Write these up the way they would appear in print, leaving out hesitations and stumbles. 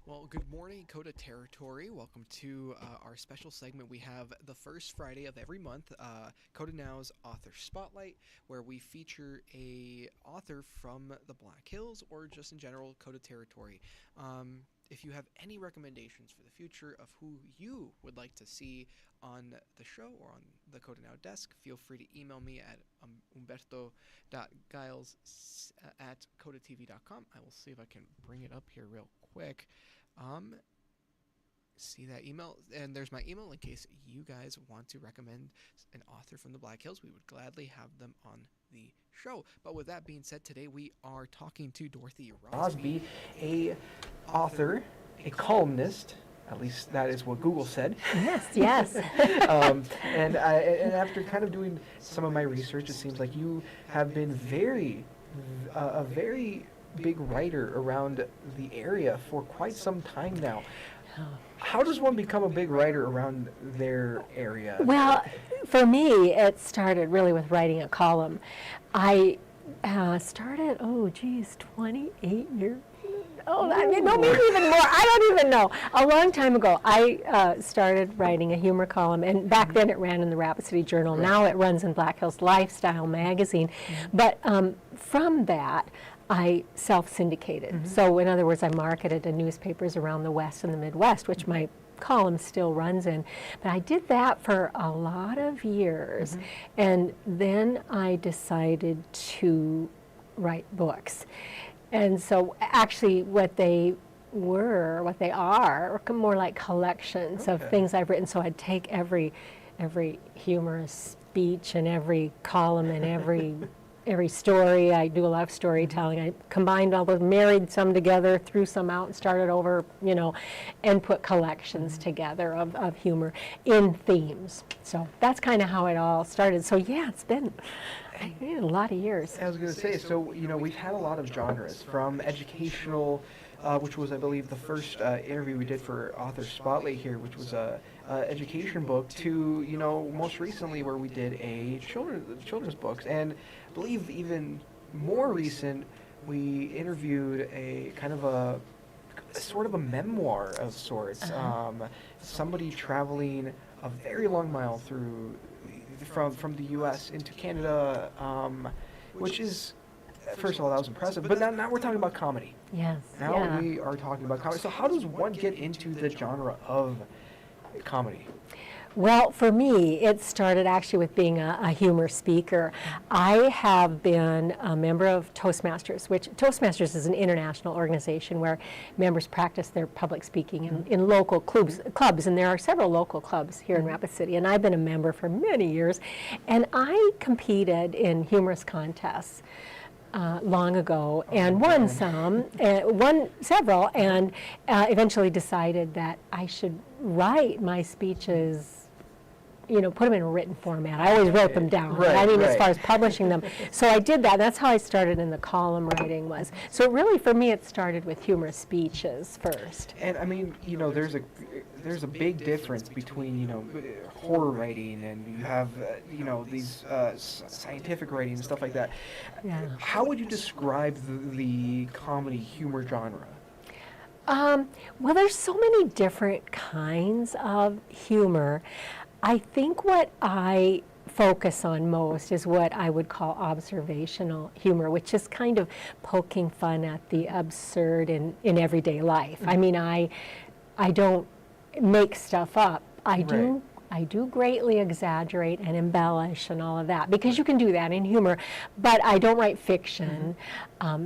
Well, good morning, KOTA territory. Welcome to our special segment. We have the first Friday of every month, KOTA Now's Author Spotlight, where we feature a author from the Black Hills or just in general KOTA territory. If you have any recommendations for the future of who you would like to see on the show or on the KOTA Now desk, feel free to email me at umberto.giles at kotatv.com. I will see if I can bring it up here real quick. See that email, and there's my email in case you guys want to recommend an author from the Black Hills. We would gladly have them on the show. But with that being said, today we are talking to Dorothy Rosby, a author, a columnist. At least that is what Google said. Yes, yes. And after kind of doing some of my research, it seems like you have been a very big writer around the area for quite some time now. How does one become a big writer around their area? Well, for me, it started really with writing a column. I started, 28 years. No, maybe even more. I don't even know. A long time ago, I started writing a humor column, and back then it ran in the Rapid City Journal. Right. Now it runs in Black Hills Lifestyle magazine. Mm-hmm. But from that, I self-syndicated. Mm-hmm. So in other words, I marketed to newspapers around the West and the Midwest, which my column still runs in. But I did that for a lot of years. Mm-hmm. And then I decided to write books. And so actually what they are more like collections of things I've written. So I'd take every humorous speech and every column and every story. I do a lot of storytelling. I combined all those, married some together, threw some out and started over, and put collections together of humor in themes. So that's kind of how it all started. So yeah, it's been a lot of years. I was going to say, so, we've had a lot of genres, from educational, which was, I believe, the first interview we did for Author Spotlight here, which was a education book, to, most recently where we did a children's books. And I believe even more recent, we interviewed a kind of a sort of a memoir of sorts. Somebody traveling a very long mile from the U.S. into Canada, which is, first of all, that was impressive. But now we're talking about comedy. Yes. Now we are talking about comedy. So how does one get into the genre of comedy? Well, for me, it started actually with being a humor speaker. I have been a member of Toastmasters, which Toastmasters is an international organization where members practice their public speaking in local clubs, and there are several local clubs here in Rapid City, and I've been a member for many years. And I competed in humorous contests long ago, and won several, and eventually decided that I should write my speeches, put them in a written format. I always wrote them down. Right, as far as publishing them. So I did that. That's how I started in the column writing was. So really, for me, it started with humorous speeches first. And I mean, there's a big difference between, horror writing and you have, these scientific writing and stuff like that. Yeah. How would you describe the comedy humor genre? Well, there's so many different kinds of humor. I think what I focus on most is what I would call observational humor, which is kind of poking fun at the absurd in everyday life. I mean, I don't make stuff up. I do greatly exaggerate and embellish and all of that, because you can do that in humor, but I don't write fiction.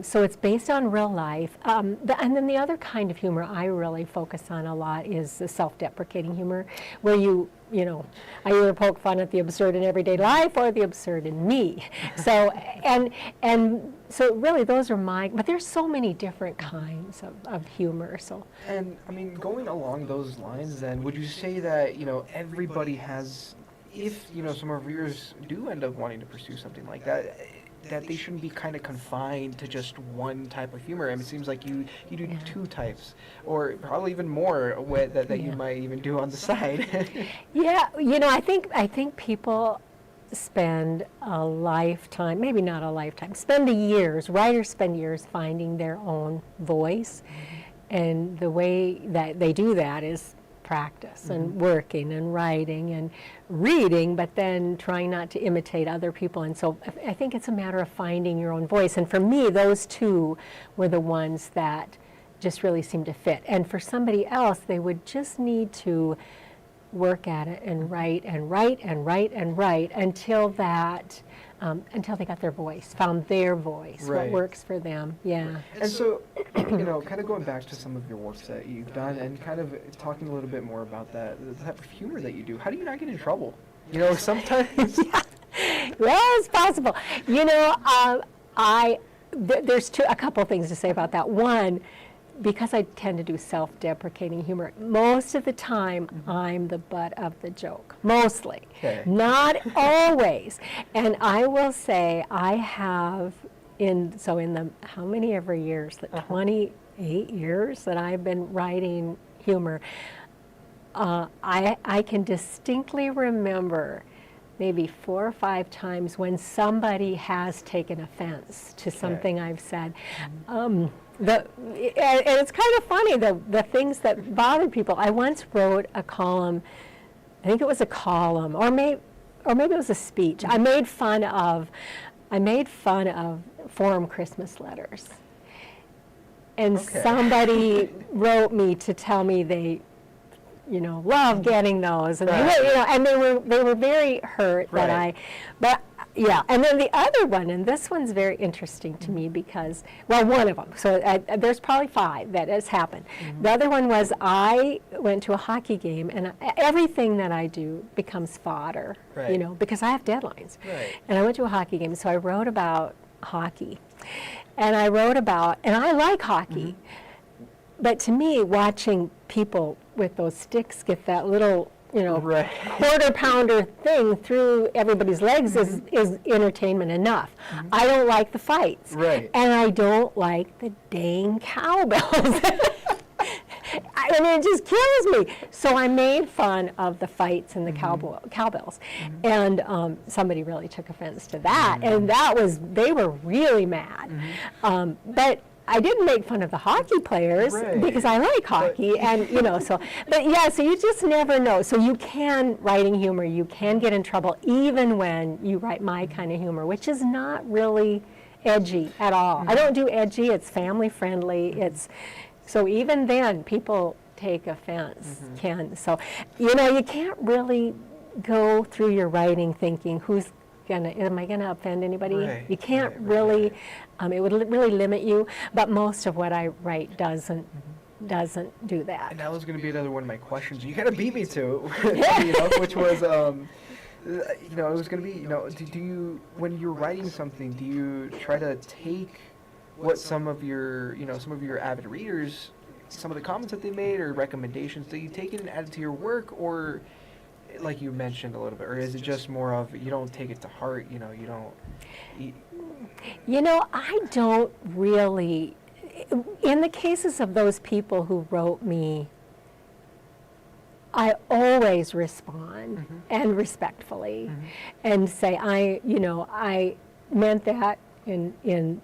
So it's based on real life. And then the other kind of humor I really focus on a lot is the self-deprecating humor, where I either poke fun at the absurd in everyday life or the absurd in me. So, and so really those are but there's so many different kinds of humor. So. And I mean, going along those lines then, would you say that, everybody has, if, some of our viewers do end up wanting to pursue something like that they shouldn't be kind of confined to just one type of humor? I mean, it seems like you do two types, or probably even more that you might even do on the side. Yeah, I think people spend a lifetime, maybe not a lifetime, writers spend years finding their own voice. And the way that they do that is practice and working and writing and reading, but then trying not to imitate other people. And so I think it's a matter of finding your own voice. And for me, those two were the ones that just really seemed to fit. And for somebody else, they would just need to work at it and write and write and write and write until that, until they got their voice, found their voice, what works for them. Yeah. And so, you know, kind of going back to some of your works that you've done and kind of talking a little bit more about that, the type of humor that you do, how do you not get in trouble? You know, sometimes. Well, it's possible. You know, there's a couple things to say about that. One, because I tend to do self-deprecating humor, most of the time I'm the butt of the joke. Mostly. Okay. Not always. And I will say I have, in the, how many ever years, the 28 years that I've been writing humor, I can distinctly remember maybe 4 or 5 times when somebody has taken offense to something I've said. And it's kind of funny, the things that bother people. I once wrote a column, I think it was a column, or maybe it was a speech. I made fun of forum Christmas letters. And somebody wrote me to tell me they, you know, love getting those, and they were very hurt that yeah. And then the other one, and this one's very interesting to me because, well, one of them. So there's probably 5 that has happened. The other one was I went to a hockey game, and everything that I do becomes fodder, you know, because I have deadlines. And I went to a hockey game, so I wrote about hockey, and I like hockey, but to me, watching people with those sticks get that little, you know, quarter pounder thing through everybody's legs is entertainment enough. I don't like the fights. And I don't like the dang cowbells. I mean, it just kills me. So I made fun of the fights and the cowbells. And somebody really took offense to that. And they were really mad. But I didn't make fun of the hockey players because I like hockey, and you know, so you just never know. So you can, writing humor, you can get in trouble even when you write my kind of humor, which is not really edgy at all. I don't do edgy, it's family friendly, so even then people take offense, so, you know, you can't really go through your writing thinking, am I gonna offend anybody? You can't really, it would really limit you, but most of what I write doesn't do that. And that was gonna be another one of my questions. You kind of beat me to, you know, which was, you know, it was gonna be, you know, do you, when you're writing something, do you try to take what some of your avid readers, some of the comments that they made or recommendations, do you take it and add it to your work, or like you mentioned a little bit, or is it just more of you don't take it to heart, you know, you don't... You know, I don't really, in the cases of those people who wrote me, I always respond and respectfully and say, I meant that in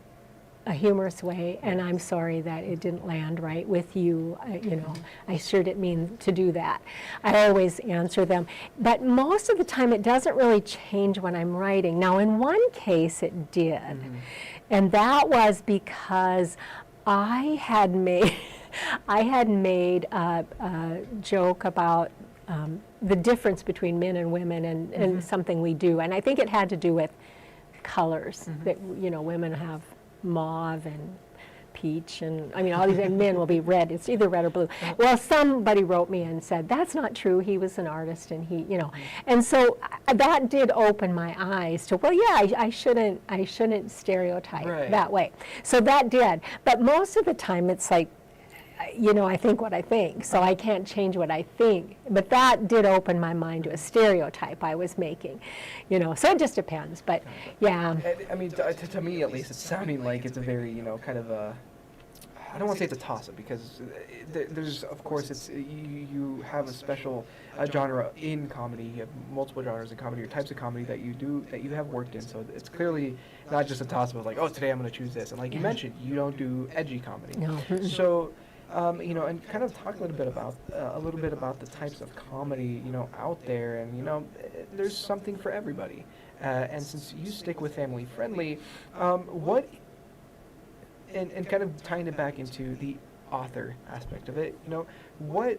a humorous way, and I'm sorry that it didn't land right with you. You know, I sure didn't mean to do that. I always answer them, but most of the time it doesn't really change when I'm writing. Now, in one case it did, and that was because I had made a joke about the difference between men and women and something we do, and I think it had to do with colors, that, you know, women have mauve and peach, and I mean all these, and men will be red. It's either red or blue. Well, somebody wrote me and said that's not true. He was an artist, and he, you know, and so that did open my eyes to, well, yeah, I shouldn't stereotype that way. So that did, but most of the time it's like, you know, I think what I think, so I can't change what I think. But that did open my mind to a stereotype I was making, you know, so it just depends, but yeah. I mean, to me at least, it's sounding like it's a very, you know, kind of a, I don't want to say it's a toss-up, because there's, of course, it's you have a special genre in comedy. You have multiple genres in comedy, or types of comedy that you have worked in. So it's clearly not just a toss-up of like, oh, today I'm going to choose this. And like you mentioned, you don't do edgy comedy. No. So and kind of talk a little bit about the types of comedy, out there, and there's something for everybody. And since you stick with family friendly, what and kind of tying it back into the author aspect of it, what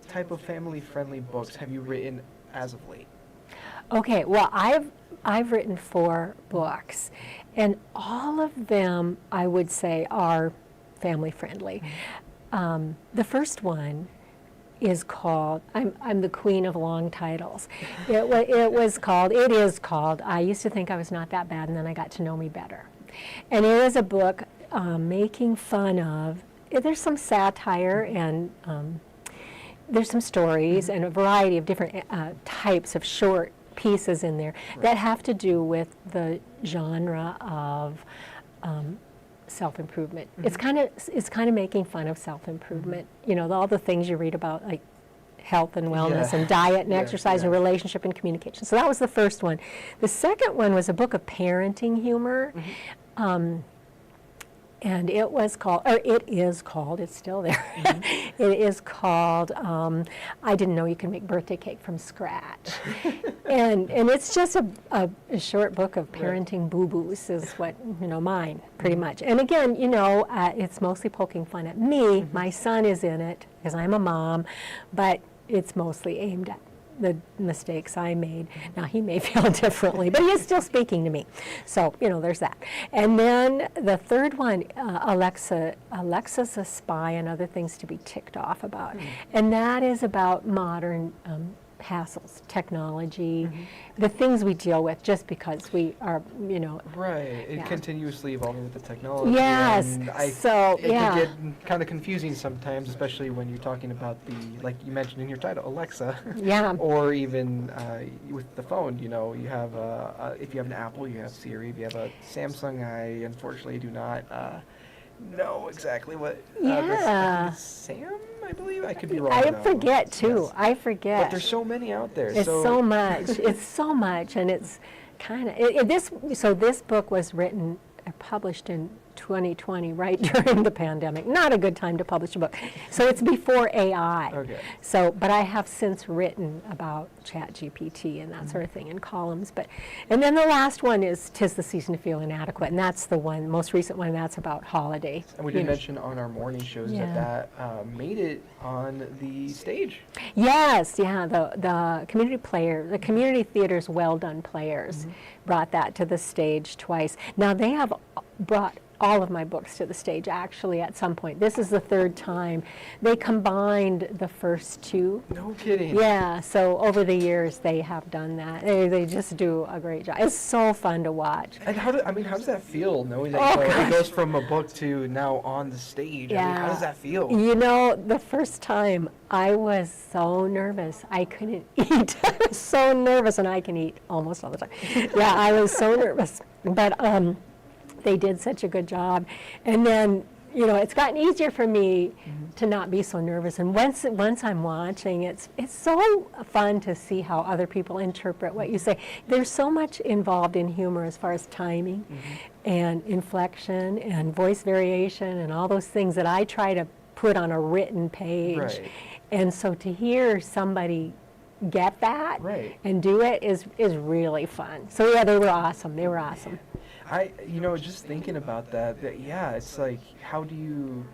type of family friendly books have you written as of late? Okay, well, I've written 4 books, and all of them I would say are family friendly. The first one is called, I'm the queen of long titles. It is called I Used to Think I Was Not That Bad, and Then I Got to Know Me Better. And it is a book making fun of, there's some satire and there's some stories and a variety of different types of short pieces in there that have to do with the genre of self-improvement. It's kind of making fun of self-improvement. All the things you read about, like health and wellness and diet and exercise and relationship and communication. So that was the first one. The second one was a book of parenting humor. And it is called, it's still there. It is called I Didn't Know You Could Make Birthday Cake from Scratch. and it's just a short book of parenting boo-boos is what, mine, pretty much. And again, it's mostly poking fun at me. My son is in it, because I'm a mom, but it's mostly aimed at the mistakes I made. Now, he may feel differently, but he is still speaking to me. So, there's that. And then the third one, Alexa's a Spy and Other Things to Be Ticked Off About. And that is about modern hassles, technology, the things we deal with just because we are, Right. It continuously evolving with the technology. Yes. And it can get kind of confusing sometimes, especially when you're talking about like you mentioned in your title, Alexa. Yeah. Or even with the phone, you have, if you have an Apple, you have Siri. If you have a Samsung, I unfortunately do not know exactly what. Sam, I believe. I could be wrong. I forget too. Yes. I forget. But there's so many out there. It's so much. It's so much, and it's kind of this book was written, published in 2020, right during the pandemic. Not a good time to publish a book. So it's before AI. Okay. So, but I have since written about ChatGPT and that sort of thing in columns. And then the last one is 'Tis the Season to Feel Inadequate, and that's the one, most recent one, that's about holiday. And we did mention on our morning shows that made it on the stage. Yes, the community theater's Well Done Players brought that to the stage twice. Now they have brought all of my books to the stage actually at some point. This is the third time. They combined the first 2. No kidding. Yeah, so over the years they have done that. They just do a great job. It's so fun to watch. And how does that feel, knowing that it goes from a book to now on the stage? Yeah. How does that feel? The first time I was so nervous. I couldn't eat. I was so nervous, and I can eat almost all the time. Yeah, I was so nervous. But they did such a good job. And then, it's gotten easier for me to not be so nervous. And once I'm watching, it's so fun to see how other people interpret what you say. There's so much involved in humor as far as timing and inflection and voice variation and all those things that I try to put on a written page. Right. And so to hear somebody get that and do it is really fun. So yeah, they were awesome. Just thinking about that, it's like, how do you?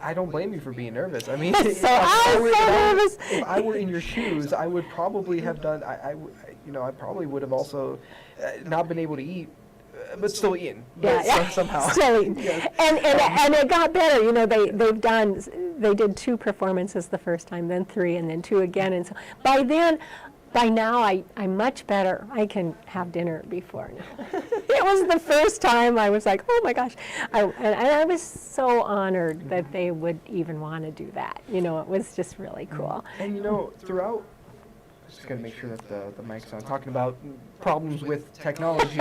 I don't blame you for being nervous. I mean, if I were in your shoes, I would probably have done. I probably would have also not been able to eat, but still eaten. Somehow. Still eating. Yes. And it got better. They did 2 performances the first time, then 3, and then 2 again, and so by now, I'm much better. I can have dinner before now. It was the first time I was like, oh my gosh. And I was so honored that they would even want to do that. It was just really cool. And throughout, just going to make sure that the mic's on, talking about problems with technology.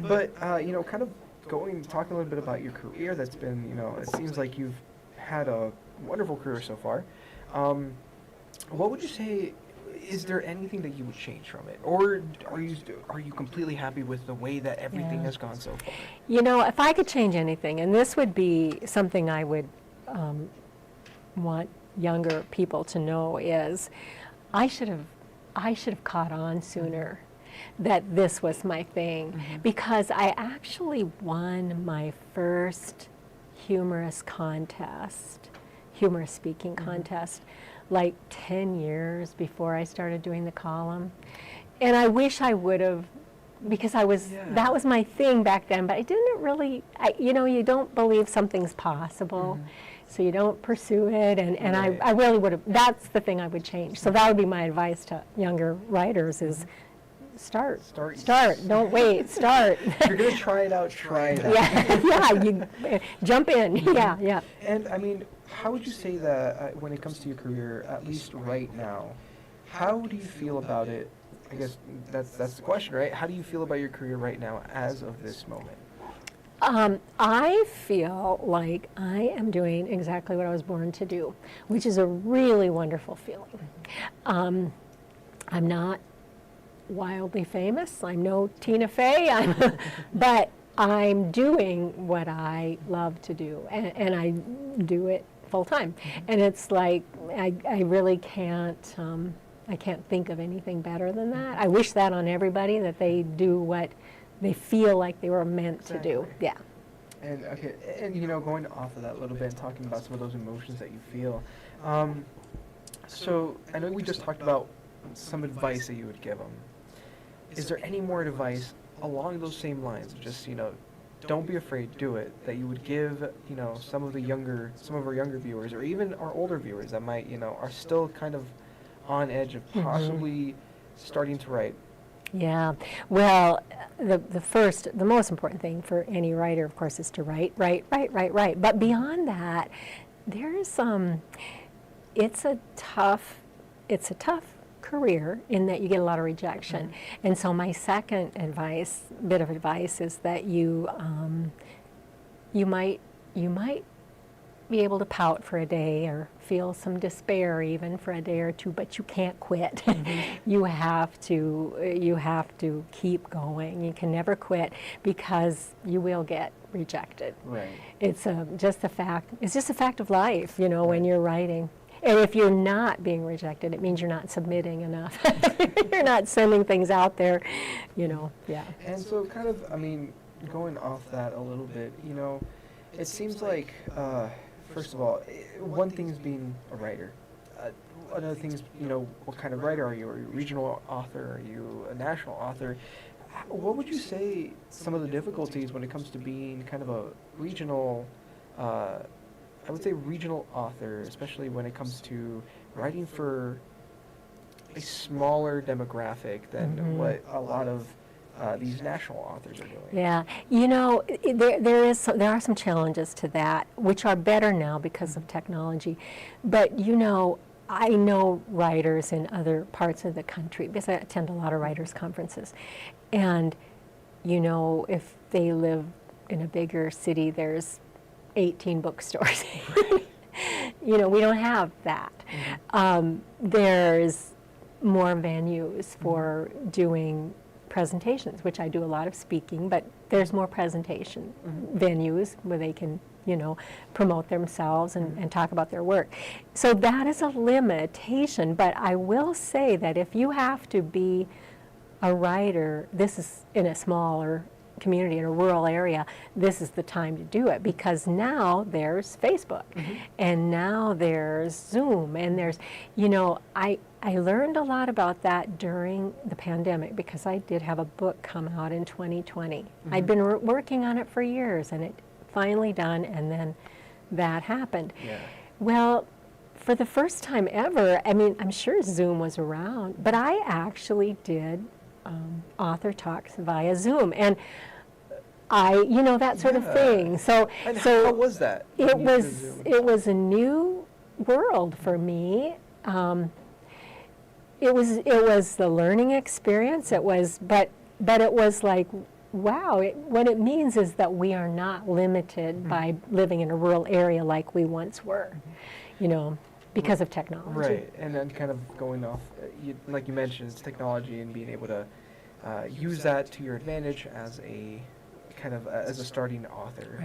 But, kind of talking a little bit about your career that's been, it seems like you've had a wonderful career so far. What would you say is there anything that you would change from it, or are you completely happy with the way that everything Yeah. has gone so far? You know, if I could change anything, and this would be something I would want younger people to know, is I should have caught on sooner that this was my thing, because I actually won my first humorous speaking contest, like 10 years before I started doing the column. And I wish I would have, because that was my thing back then, but I didn't really, you don't believe something's possible, so you don't pursue it, and I really would have, that's the thing I would change. So that would be my advice to younger writers is start, don't wait, start. If you're going to try it out, try it out. You jump in, yeah. And I mean, how would you say that when it comes to your career, at least right now, how do you feel about it? I guess that's the question, right? How do you feel about your career right now as of this moment? I feel like I am doing exactly what I was born to do, which is a really wonderful feeling. I'm not wildly famous. I'm no Tina Fey, but I'm doing what I love to do, and I do it full time. And it's like I really can't. I can't think of anything better than that. I wish that on everybody, that they do what they feel like they were meant to do. Yeah. And okay, and going off of that a little bit and talking about some of those emotions that you feel. So I know we just talked about some advice that you would give them. Is there any more advice along those same lines? Just don't be afraid, do it. That you would give some of our younger viewers, or even our older viewers that might are still kind of on edge of possibly starting to write. Yeah, well, the most important thing for any writer, of course, is to write. But beyond that, there's it's a tough career in that you get a lot of rejection. And so my second bit of advice is that you might be able to pout for a day or feel some despair even for a day or two, but you can't quit. You have to keep going. You can never quit, because you will get rejected. Right. It's just a fact. It's just a fact of life, when you're writing. And if you're not being rejected, it means you're not submitting enough. You're not sending things out there, yeah. And so kind of, going off that a little bit, it seems like, first of all, one thing is being a writer. Another thing is, what kind of writer are you? Are you a regional author? Are you a national author? What would you say some of the difficulties when it comes to being kind of a regional, I would say regional author, especially when it comes to writing for a smaller demographic than what a lot of these national authors are doing? Yeah, there are some challenges to that, which are better now because of technology. But I know writers in other parts of the country, because I attend a lot of writers' conferences, and if they live in a bigger city, there's 18 bookstores. We don't have that. There's more venues for doing presentations, which I do a lot of speaking, but there's more presentation venues where they can, promote themselves and talk about their work. So that is a limitation, but I will say that if you have to be a writer, this is in a smaller community, in a rural area, this is the time to do it, because now there's Facebook, and now there's Zoom, and there's, I learned a lot about that during the pandemic, because I did have a book come out in 2020. I'd been working on it for years, and it finally done, and then that happened. Yeah. Well, for the first time ever, I'm sure Zoom was around, but I actually did author talks via Zoom, and that sort of thing. So how was that? It was a new world for me. It was the learning experience. But it was like, wow. What it means is that we are not limited by living in a rural area like we once were. because of technology. Right, and then kind of going off, like you mentioned, it's technology and being able to use that to your advantage as a kind of as a starting author.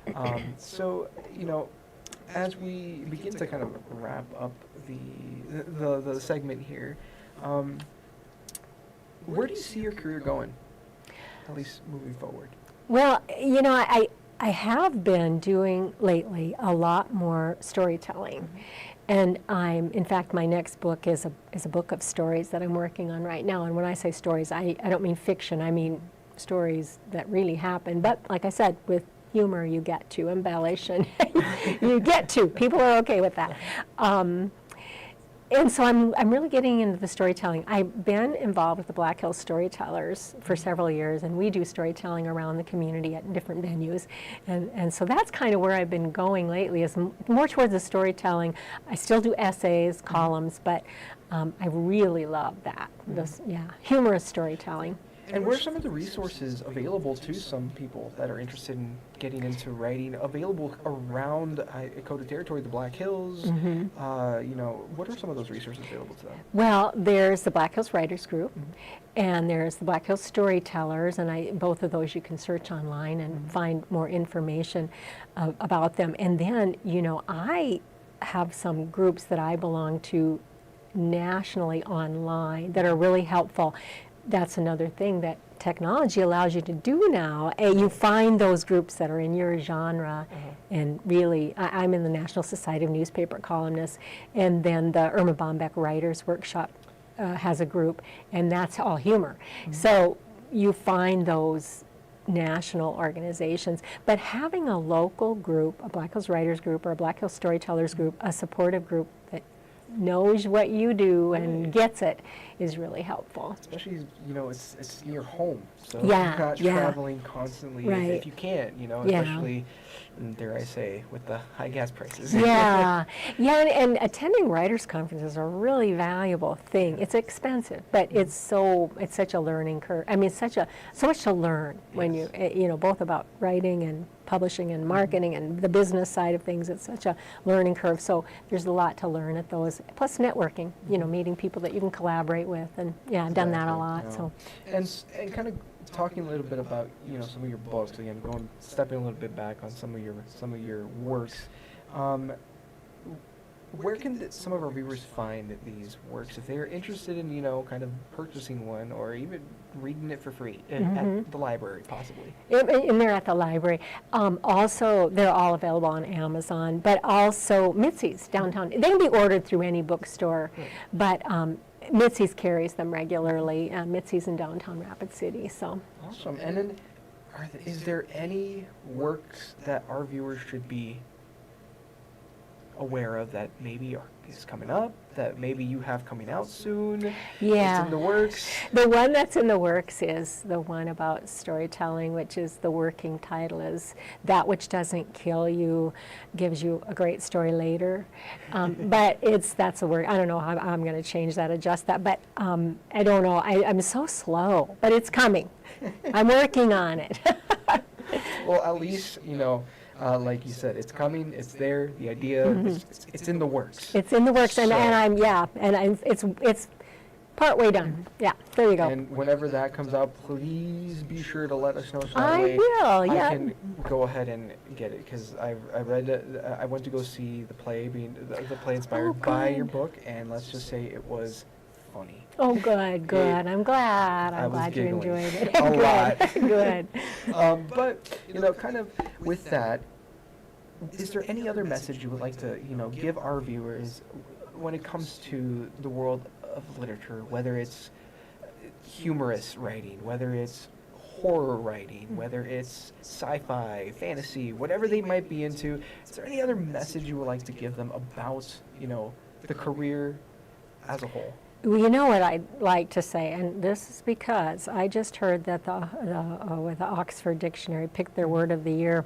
Right. So, as we begin to kind of wrap up the segment here, where do you see your career going, at least moving forward? Well, I have been doing lately a lot more storytelling. And in fact, my next book is a book of stories that I'm working on right now. And when I say stories, I don't mean fiction, I mean stories that really happen. But like I said, with humor, you get to embellish, and you get to. People are okay with that. And so I'm really getting into the storytelling. I've been involved with the Black Hills Storytellers for several years, and we do storytelling around the community at different venues. And so that's kind of where I've been going lately, is more towards the storytelling. I still do essays, columns, but I really love that, humorous storytelling. And what are some of the resources available to some people that are interested in getting into writing, available around KOTA territory, the Black Hills? What are some of those resources available to them? Well, there's the Black Hills Writers Group, and there's the Black Hills Storytellers, and both of those you can search online and find more information about them. And then, I have some groups that I belong to nationally online that are really helpful. That's another thing that technology allows you to do now. You find those groups that are in your genre, and really, I'm in the National Society of Newspaper Columnists, and then the Irma Bombeck Writers Workshop has a group, and that's all humor. So you find those national organizations, but having a local group, a Black Hills Writers Group or a Black Hills Storytellers Group, a supportive group that knows what you do and gets it, is really helpful. Especially, it's in your home, so Yeah, you're not yeah. traveling constantly if you can, especially, dare I say, with the high gas prices. Yeah, and attending writers' conferences are a really valuable thing. It's expensive, but it's such a learning curve. I mean, so much to learn when you both about writing and publishing and marketing and the business side of things. It's such a learning curve. So there's a lot to learn at those. Plus networking, meeting people that you can collaborate with, and I've done that a lot. So, and kind of talking a little bit about some of your books again, stepping a little bit back on some of your works. Where can some of our viewers find these works if they're interested in kind of purchasing one or even reading it for free at the library, possibly? And they're at the library. Also, they're all available on Amazon, but also Mitzi's downtown. They can be ordered through any bookstore, but Mitzi's carries them regularly. Mitzi's in downtown Rapid City. So awesome. And then, is there any works that our viewers should be aware of that maybe is coming up, that maybe you have coming out soon? Yeah. It's in the works? The one that's in the works is the one about storytelling, which is the working title is That Which Doesn't Kill You Gives You a Great Story Later. But that's a word. I don't know how I'm going to change that, adjust that, but I don't know. I'm so slow, but it's coming. I'm working on it. Well, at least, like you said, it's coming, it's there, the idea, it's in the works. It's in the works, and it's partway done. Yeah, there you go. And whenever that comes out, please be sure to let us know so that I way will, yeah. I can go ahead and get it, because I read it, I went to go see the play inspired by your book, and let's just say it was funny. Oh, good. I'm glad you enjoyed it. A lot. Good. But, kind of with that, is there any other message you would like to, give our viewers when it comes to the world of literature, whether it's humorous writing, whether it's horror writing, whether it's sci-fi, fantasy, whatever they might be into? Is there any other message you would like to give them about, the career as a whole? Well, you know what I'd like to say, and this is because I just heard that with the Oxford Dictionary picked their word of the year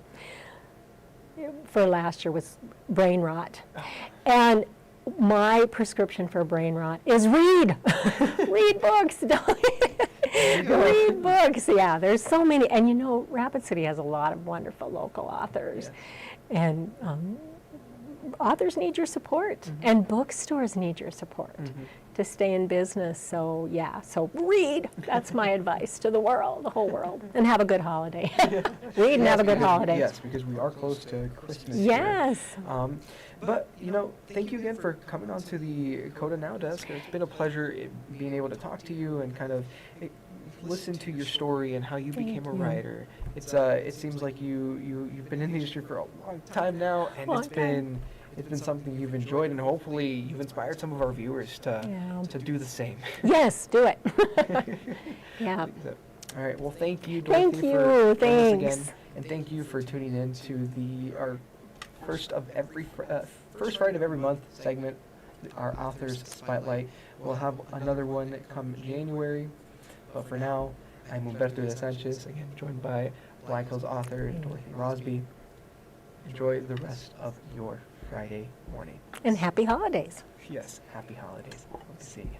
for last year was brain rot. And my prescription for brain rot is read. Read books. Read books. Yeah, there's so many. And Rapid City has a lot of wonderful local authors. Yeah. And authors need your support, and bookstores need your support to stay in business. So yeah, so read. That's my advice to the world, the whole world, and have a good holiday. Read and have a good holiday. Yes, because we are close to Christmas. Here. Yes. But, thank you again for coming on to the KOTA Now desk. It's been a pleasure being able to talk to you and kind of listen to your story and how you became a writer. It seems like you've been in the industry for a long time now, and it's been something you've enjoyed, and hopefully you've inspired some of our viewers to do the same. Yes, do it. Yeah. All right. Well, thank you, Dorothy, for joining us again, and thank you for tuning in to our first Friday of every month segment, our authors spotlight. We'll have another one come January, but for now, I'm Humberto de Sanchez, again joined by Black Hills author Dorothy Rosby. Enjoy the rest of your Friday morning. And happy holidays. Yes, happy holidays. Hope to see you.